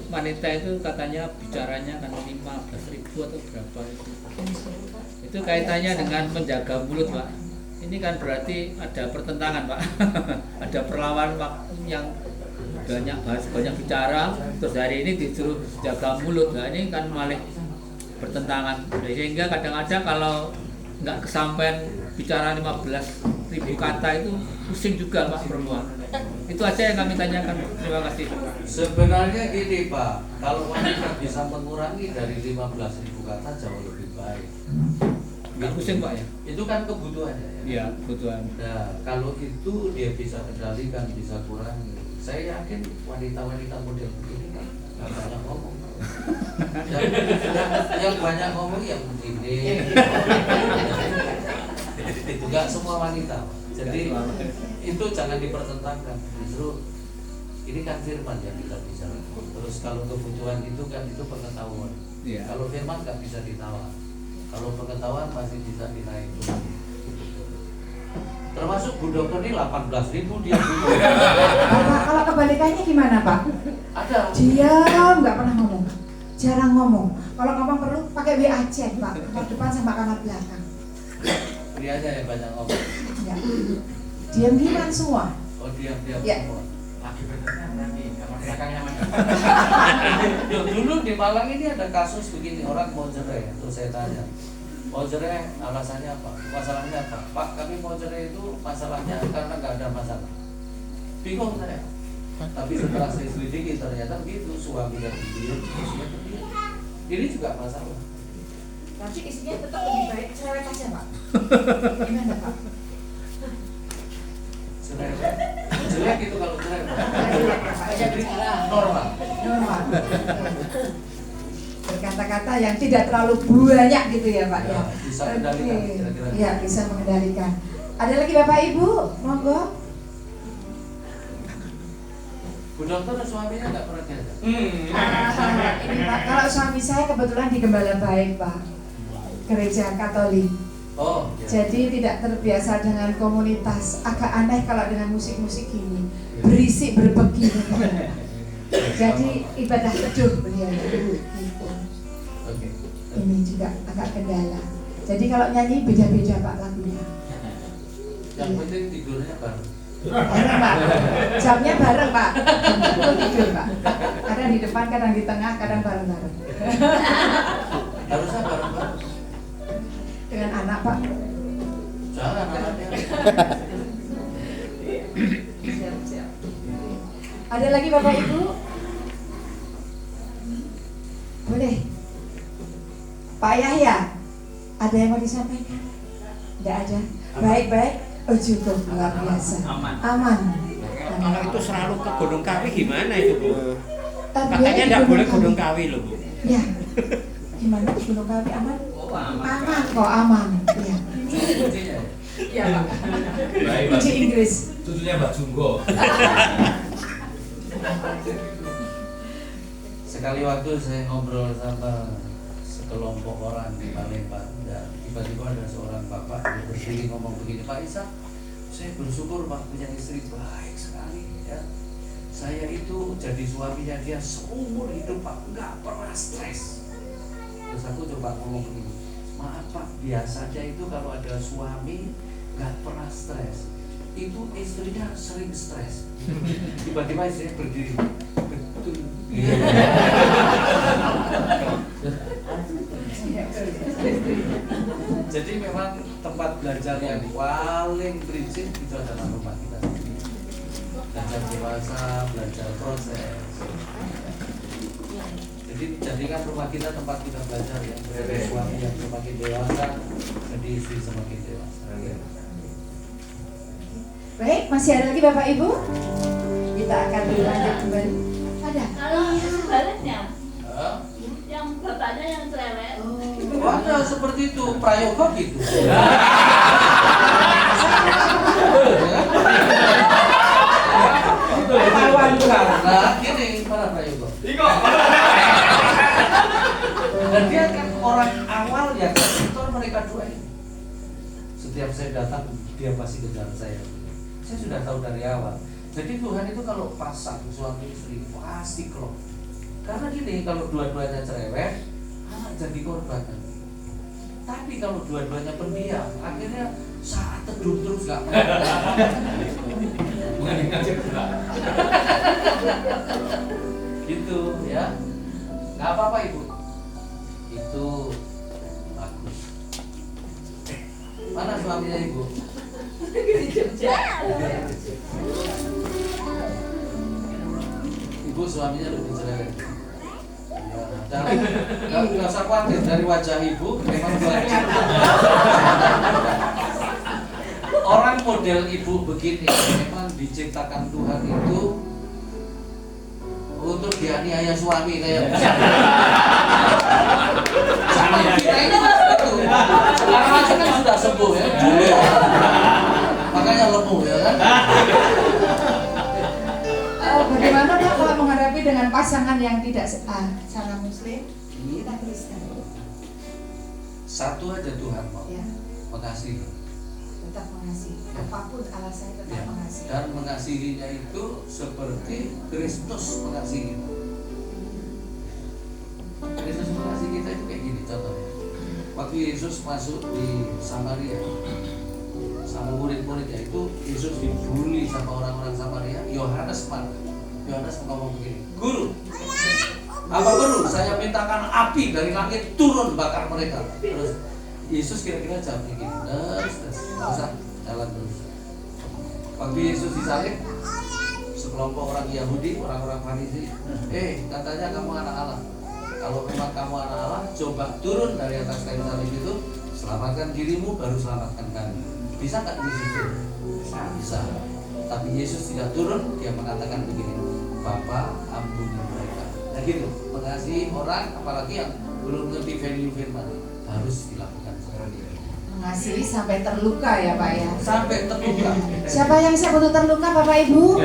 wanita itu katanya bicaranya kan 15.000 atau berapa itu. Itu kaitannya dengan menjaga mulut, Pak. Ini kan berarti ada pertentangan, Pak. Ada perlawanan yang banyak bicara, terus hari ini disuruh jaga mulut. Nah, ini kan malah bertentangan. Sehingga kadang-kadang kalau nggak kesampaian bicara 15.000 kata itu pusing juga, Pak, perempuan. Itu aja yang kami tanyakan. Terima kasih. Sebenarnya gini, Pak, kalau wanita bisa mengurangi dari 15.000 kata jauh lebih baik. Nggak pusing, Pak, ya? Itu kan kebutuhannya ya. Iya, kebutuhan. Nah, kalau itu dia bisa kendalikan, bisa kurangi. Saya yakin wanita-wanita model begini kan nggak banyak ngomong. yang banyak ngomong yang begini. Enggak semua wanita, Pak. Jadi itu jangan dipertentangkan. Justru ini kan firman yang kita bicara. Terus kalau kebutuhan itu kan itu pengetahuan. Iya. Kalau firman nggak bisa ditawar. Kalau pengetahuan masih bisa dinaikkan. Termasuk Bu Dokter ini 18.000 dia butuh. Kalau kebalikannya gimana, Pak? Ada. Diam, nggak pernah ngomong, jarang ngomong. Kalau ngomong perlu pakai WA chat, Pak, kamar depan sama kamar belakang. Dia aja yang banyak ngomong. Ya. Diam-diaman semua. Oh diam-diam Ya. semua. Lagi benernya nanti kamar belakangnya mana? Dulu di Malang ini ada kasus begini, orang mau cerai, terus saya tanya, mau cerai alasannya apa? Masalahnya apa? Pak, kami mau cerai itu masalahnya karena nggak ada masalah. Bingung saya. Tapi setelah saya selidiki ternyata begitu, suaminya diam, istrinya diam. Ini juga masalah. Nanti isinya tetap lebih baik cerewet aja, Pak. Gimana, Pak? Cerai, jelek itu kalau cerai. Jadi Normal. normal. Berkata-kata yang tidak terlalu banyak gitu ya, Pak, ya. Bisa kendalikan, Oke. kira-kira. Ya, bisa mengendalikan. Ada lagi Bapak Ibu? Monggo. Bu Dokter suaminya nggak pernah diajak. Ini Pak, kalau suami saya kebetulan di Gembala Baik, Pak, gereja Katolik. Oh, ya. Jadi tidak terbiasa dengan komunitas. Agak aneh kalau dengan musik-musik gini, berisik berbegi. Jadi ibadah teduh beliau. Gitu. Oke. Ini juga agak kendala. Jadi kalau nyanyi beda-beda Pak lagunya. Yang penting tidurnya bareng. Bareng Pak, jamnya bareng Pak. Betul tidur Pak. Kadang di depan, kadang di tengah, kadang bareng-bareng. Harusnya bareng-bareng. Dengan anak Pak. Jangan anaknya. Siap-siap. Ada lagi Bapak Ibu? Boleh. Pak Yahya, ada yang mau disampaikan? Tidak ada. Baik-baik. Oh cukup luar biasa. Aman. Kalau itu selalu ke Gunung Kawi gimana itu, Bu? Katanya Biar enggak di boleh Gunung Gunung Kawi. Kawi loh, Bu. Ya. Gimana Gunung Kawi aman? Oh, aman. Aman kok aman. Iya. Kuncinya. Iya Pak. Baik, Mbak. Kunci Inggris. Cucunya Mbak Junggo. Sekali waktu saya ngobrol sama sekelompok orang di Palembang dan tiba-tiba ada seorang bapak yang berdiri ngomong begini, Pak Isa, saya bersyukur Pak punya istri baik sekali ya. Saya itu jadi suaminya dia seumur hidup Pak, nggak pernah stres. Terus aku coba ngomong begini, maaf Pak, biasanya itu kalau ada suami nggak pernah stres, itu istrinya sering stres. Tiba-tiba istrinya berdiri, betul. Jadi memang tempat belajar yang paling prinsip itu adalah rumah kita sendiri. Belajar dewasa, belajar proses. Jadi jadikan rumah kita tempat kita belajar ya. Jadi suami yang semakin dewasa, jadi istri semakin dewasa. Baik, masih ada lagi Bapak Ibu? Kita akan berlanjut kembali. Ada? Kalau sebaliknya, Hah? yang bapaknya yang cerewet, Ada seperti itu, prayoga gitu. Karena gini, mana prayoga? Dan dia kan orang awal ya, kantor mereka dua ini. Setiap saya datang, dia pasti kejar saya. Saya sudah tahu dari awal. Jadi Tuhan itu kalau pasang suami istri pasti klop. Karena gini, kalau dua-duanya cerewet, anak jadi korban. Tapi kalau dua-duanya pendiam, akhirnya saat teduh terus gak mau. Gitu ya. Gak apa-apa ibu. Itu bagus. Mana suaminya ibu? Ibu suaminya lebih cerewet. Nggak usah khawatir dari wajah ibu memang belajar. Orang model ibu begini memang diciptakan Tuhan itu untuk dianiaya suami kayak sama kita ini kan begitu. Sekarang aja kan sudah sembuh ya. Dulu makanya lemah ya kan. Bagaimana Pak kalau menghadapi dengan pasangan yang tidak sana Muslim, kita Kristen? Satu aja Tuhan mau Ya, mengasihi. tetap mengasihi. Apapun alasannya tetap Ya. mengasihi. Dan mengasihinya itu seperti Kristus mengasihi kita. Kristus mengasihi kita itu kayak gini contohnya. Waktu Yesus masuk di Samaria sama murid-muridnya itu, Yesus dibully sama orang-orang Samaria. Yohanes marah. Yohanes ngomong begini, Guru, apa perlu saya mintakan api dari langit turun bakar mereka? Terus Yesus kira-kira jawab begini, terus nggak usah, jalan terus. Waktu Yesus disalib, sekelompok orang Yahudi, orang-orang Farisi, katanya kamu anak Allah. Kalau memang kamu anak Allah, coba turun dari atas kayu salib itu, selamatkan dirimu, baru selamatkan kami. Bisa nggak Yesus turun? Bisa. Tapi Yesus tidak turun, dia mengatakan begini, Bapa ampuni mereka. Nah gitu, mengasihi orang, apalagi yang belum ngerti value firman, harus dilakukan sekarang ini. Mengasihi sampai terluka ya Pak ya. Sampai terluka. Siapa yang siap untuk terluka Bapak Ibu?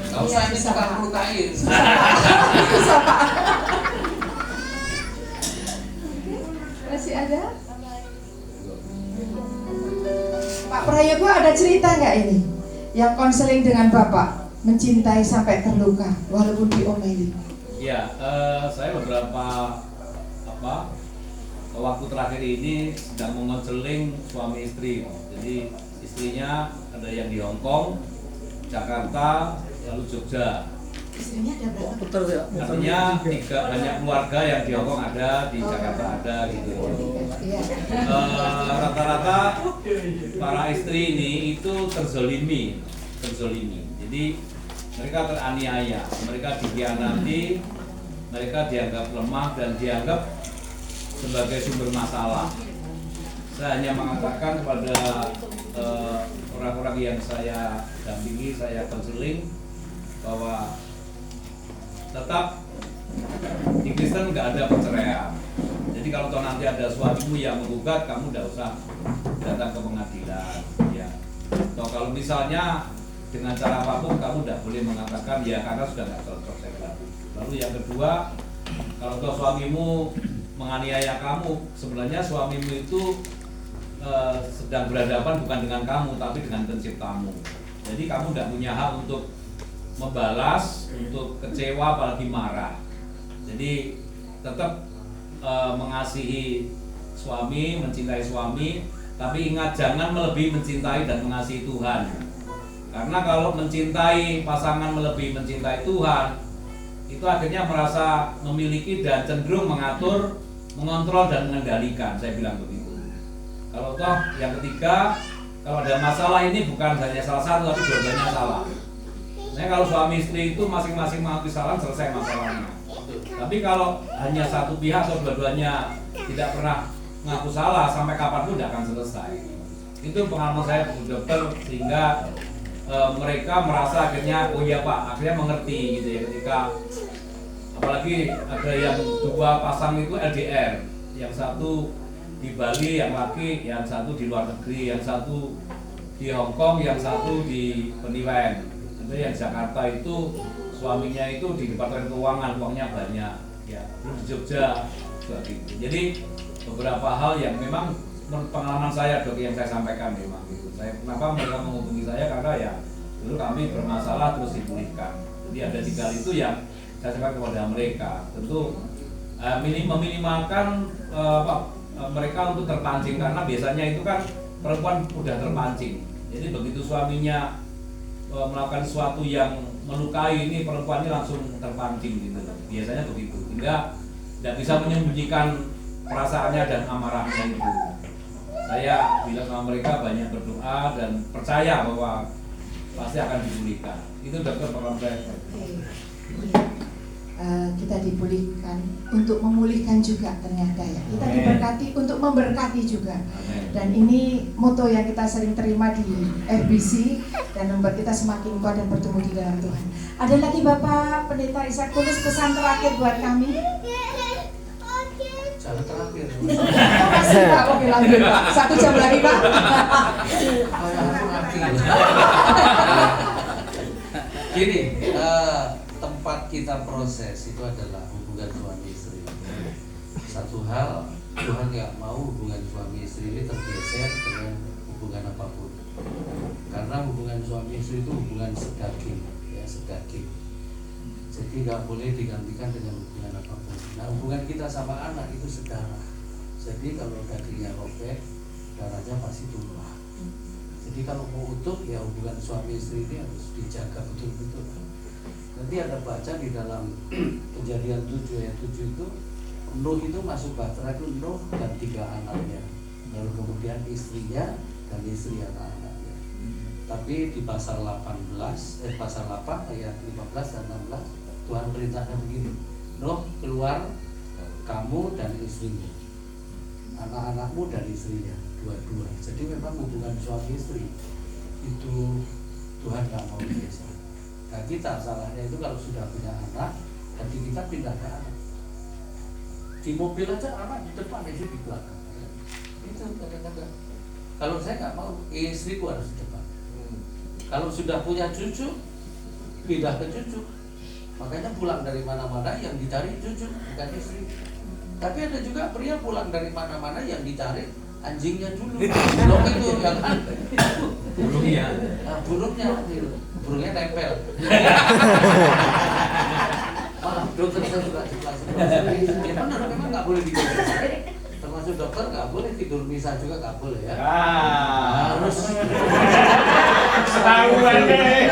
Kalau saya ini tukang melukai. Susah Pak. Masih ada? Pak Prayogo ada cerita nggak ini? Yang konseling dengan Bapak mencintai sampai terluka walaupun diomeli. Ya, saya beberapa waktu terakhir ini sedang mengonseling suami istri. Jadi istrinya ada yang di Hong Kong, Jakarta, lalu Jogja. Istrinya ada berapa? Artinya banyak keluarga yang di Hong Kong ada, di Jakarta ada gitu. Iya. Rata-rata para istri ini itu terzolimi. Jadi mereka teraniaya, mereka dikhianati, mereka dianggap lemah dan dianggap sebagai sumber masalah. Saya hanya mengatakan kepada orang-orang yang saya dampingi, saya konseling, bahwa tetap di Kristen nggak ada perceraian. Jadi kalau nanti ada suamimu yang menggugat, kamu tidak usah datang ke pengadilan. Ya. Atau kalau misalnya dengan cara apapun kamu tidak boleh mengatakan ya karena sudah nggak cocok saya bilang. Lalu yang kedua, kalau suamimu menganiaya kamu, sebenarnya suamimu itu sedang berhadapan bukan dengan kamu tapi dengan penciptamu. Jadi kamu tidak punya hak untuk membalas, untuk kecewa apalagi marah. Jadi tetap mengasihi suami, mencintai suami, tapi ingat jangan melebihi mencintai dan mengasihi Tuhan. Karena kalau mencintai pasangan melebihi mencintai Tuhan, itu akhirnya merasa memiliki dan cenderung mengatur, mengontrol dan mengendalikan. Saya bilang begitu. Kalau toh yang ketiga, kalau ada masalah ini bukan hanya salah satu tapi dua-duanya salah. Nah kalau suami istri itu masing-masing mengakui salah, selesai masalahnya. Tapi kalau hanya satu pihak atau dua-duanya tidak pernah mengaku salah, sampai kapanpun tidak akan selesai. Itu pengalaman saya Bu Dokter, sehingga mereka merasa akhirnya oh iya Pak, akhirnya mengerti gitu ya, ketika apalagi ada yang dua pasang itu LDR, yang satu di Bali, yang laki, yang satu di luar negeri, yang satu di Hong Kong, yang satu di Peniwen. Itu yang Jakarta itu suaminya itu di Departemen Keuangan, uangnya banyak ya, belum di Jogja juga gitu. Jadi beberapa hal yang memang pengalaman saya Dok yang saya sampaikan memang gitu. Kenapa mereka menghubungi saya, karena ya dulu kami bermasalah terus dipulihkan. Jadi ada 3 hal itu yang saya sampaikan kepada mereka. Tentu meminimalkan mereka untuk terpancing, karena biasanya itu kan perempuan mudah terpancing. Jadi begitu suaminya melakukan sesuatu yang melukai, ini perempuan ini langsung terpancing gitu. Biasanya begitu, hingga tidak bisa menyembunyikan perasaannya dan amarahnya itu. Saya bilang sama mereka banyak berdoa dan percaya bahwa pasti akan dipulihkan. Itu dokter program saya. Kita dipulihkan untuk memulihkan juga ternyata ya. Kita diberkati untuk memberkati juga. Dan ini moto yang kita sering terima di RBC dan membuat kita semakin kuat dan bertumbuh di dalam Tuhan. Ada lagi Bapak Pendeta Ishak Tulus pesan terakhir buat kami? Cara terakhir. Masih Pak, oke lanjut Pak. 1 jam lagi Pak. Gini, tempat kita proses itu adalah hubungan suami istri. Satu hal, Tuhan nggak mau hubungan suami istri ini tergeser dengan hubungan apapun. Karena hubungan suami istri itu hubungan sedaging, ya sedaging. Jadi nggak boleh digantikan dengan hubungan apapun. Nah, hubungan kita sama anak itu sedarah. Jadi kalau dagingnya robek, darahnya pasti tumpah. Jadi kalau mau utuh, ya hubungan suami istri ini harus dijaga betul-betul. Nanti ada baca di dalam Kejadian 7 ayat 7 itu, Nuh itu masuk bahtera itu Nuh dan 3 anaknya, lalu kemudian istrinya dan istri anak-anaknya. Tapi di pasal 8 ayat 15 dan 16 Tuhan perintahnya begini, Nuh keluar, kamu dan istrinya, anak-anakmu dan istrinya, dua-dua. Jadi memang hubungan suami istri itu Tuhan gak mau biasa. Nah kita salahnya itu kalau sudah punya anak, jadi kita pindah ke anak. Di mobil aja anak di depan, istri di belakang. Itu kadang-kadang. Kalau saya nggak mau, istriku harus di depan. Kalau sudah punya cucu, pindah ke cucu. Makanya pulang dari mana-mana yang dicari cucu, bukan istri. Tapi ada juga pria pulang dari mana-mana yang dicari anjingnya dulu. Belum itu ya kan? Burungnya. Nah, burungnya nempel. Malah dokter saya suka jelas. Ya benar, memang nggak boleh tidur. Termasuk dokter nggak boleh tidur misa juga nggak boleh ya. Harus. Ketahuan deh.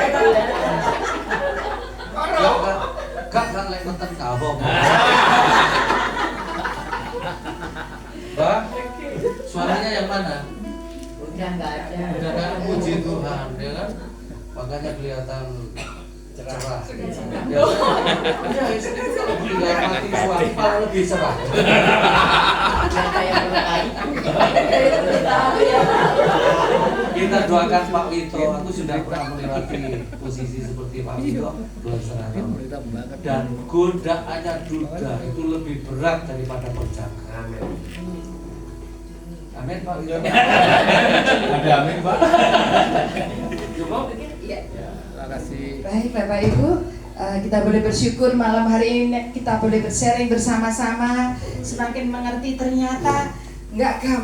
Gak lek nonton kabok. Mbak, suaranya yang mana? Udah nggak ada. Udah ada, puji Tuhan, ya kan? Makanya kelihatan cerah. Ya, istri itu kalau dihormati suami malah lebih cerah. Kita doakan Pak Wito. Aku sudah pernah melewati posisi seperti Pak Wito, belasan tahun. Dan godaannya duda itu lebih berat daripada perjalanan. Amin Pak Wito. Ada amin Pak. Cukup? Terima kasih. Baik Bapak Ibu, kita boleh bersyukur malam hari ini kita boleh bersharing bersama-sama, semakin mengerti ternyata nggak gampang.